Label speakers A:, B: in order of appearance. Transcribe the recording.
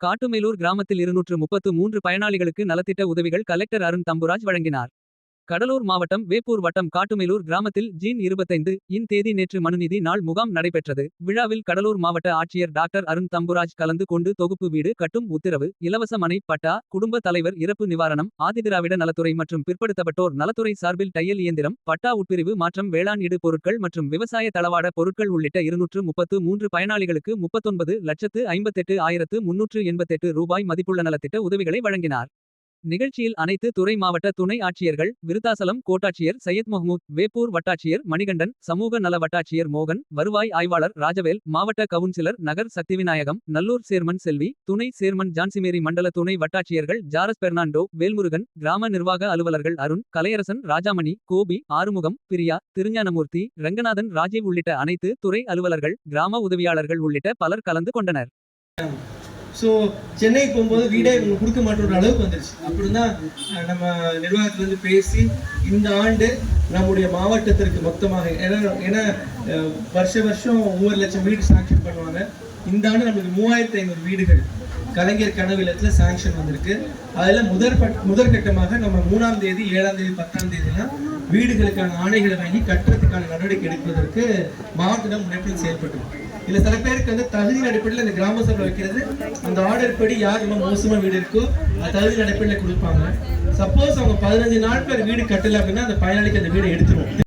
A: காட்டுமேலூர் கிராமத்தில் 233 பயனாளிகளுக்கு நலத்திட்ட உதவிகள் கலெக்டர் அருண் தம்புராஜ் வழங்கினார். கடலூர் மாவட்டம் வேப்பூர் வட்டம் காட்டுமேலூர் கிராமத்தில் ஜூன் 25 இன் தேதி நேற்று மனுநீதி நாள் முகாம் நடைபெற்றது. விழாவில் கடலூர் மாவட்ட ஆட்சியர் டாக்டர் அருண் தம்புராஜ் கலந்து கொண்டு தொகுப்பு வீடு கட்டும் உத்தரவு, இலவச மனை பட்டா, குடும்ப தலைவர் இறப்பு நிவாரணம், ஆதிதிராவிட நலத்துறை மற்றும் பிற்படுத்தப்பட்டோர் நலத்துறை சார்பில் தையல் இயந்திரம், பட்டா உட்பிரிவு மாற்றம், வேளாண் இடு பொருட்கள் மற்றும் விவசாய தளவாட பொருட்கள் உள்ளிட்ட 233 பயனாளிகளுக்கு 39,58,388 ரூபாய் மதிப்புள்ள நலத்திட்ட உதவிகளை வழங்கினார். நிகழ்ச்சியில் அனைத்து துறை மாவட்ட துணை ஆட்சியர்கள், விருத்தாசலம் கோட்டாட்சியர் சையத் மஹ்மூத், வேப்பூர் வட்டாட்சியர் மணிகண்டன், சமூக நல வட்டாட்சியர் மோகன், வருவாய் ஆய்வாளர் ராஜவேல், மாவட்ட கவுன்சிலர் நகர் சக்திவிநாயகம், நல்லூர் சேர்மன் செல்வி, துணை சேர்மன் ஜான்சிமேரி, மண்டல துணை வட்டாட்சியர்கள் ஜாரஸ் பெர்னாண்டோ, வேல்முருகன், கிராம நிர்வாக அலுவலர்கள் அருண், கலையரசன், ராஜாமணி, கோபி, ஆறுமுகம், பிரியா, திருஞானமூர்த்தி, ரங்கநாதன், ராஜீவ் உள்ளிட்ட அனைத்து துறை அலுவலர்கள், கிராம உதவியாளர்கள் உள்ளிட்ட பலர் கலந்து கொண்டனர்.
B: சென்னை போகும்போது வீடே உங்களுக்கு கொடுக்க மாட்டோன்ற அளவுக்கு வந்துருச்சு. அப்படிதான் நம்ம நிர்வாகத்திலிருந்து பேசி இந்த ஆண்டு நம்முடைய மாவட்டத்திற்கு மொத்தமாக ஏன்னா வருஷம் 1 லட்சம் வீடு சாங்ஷன் பண்ணுவாங்க. இந்த ஆண்டு நம்மளுக்கு 3500 வீடுகள் கலைஞர் கனவு இல்லத்துல சாங்ஷன் வந்திருக்கு. அதுல முதற்கட்டமாக நம்ம 3ஆம் தேதி 7ஆம் தேதி 10ஆம் தேதிலாம் வீடுகளுக்கான ஆணைகளை வாங்கி கட்டுறதுக்கான நடவடிக்கை எடுப்பதற்கு மாவட்டம் முனைப்பில் செயல்பட்டு இல்ல சில பேருக்கு வந்து தகுதி அடிப்படையில் இந்த கிராம சபை வைக்கிறது அந்த ஆர்டர் படி யார் ரொம்ப மோசமா வீடு இருக்கோ அது தகுதி அடிப்படையில் கொடுப்பாங்க. சப்போஸ் அவங்க 15 நாட்கள் வீடு கட்டல அப்படின்னா அந்த பயனாளிக்கு அந்த வீடை எடுத்துருவோம்.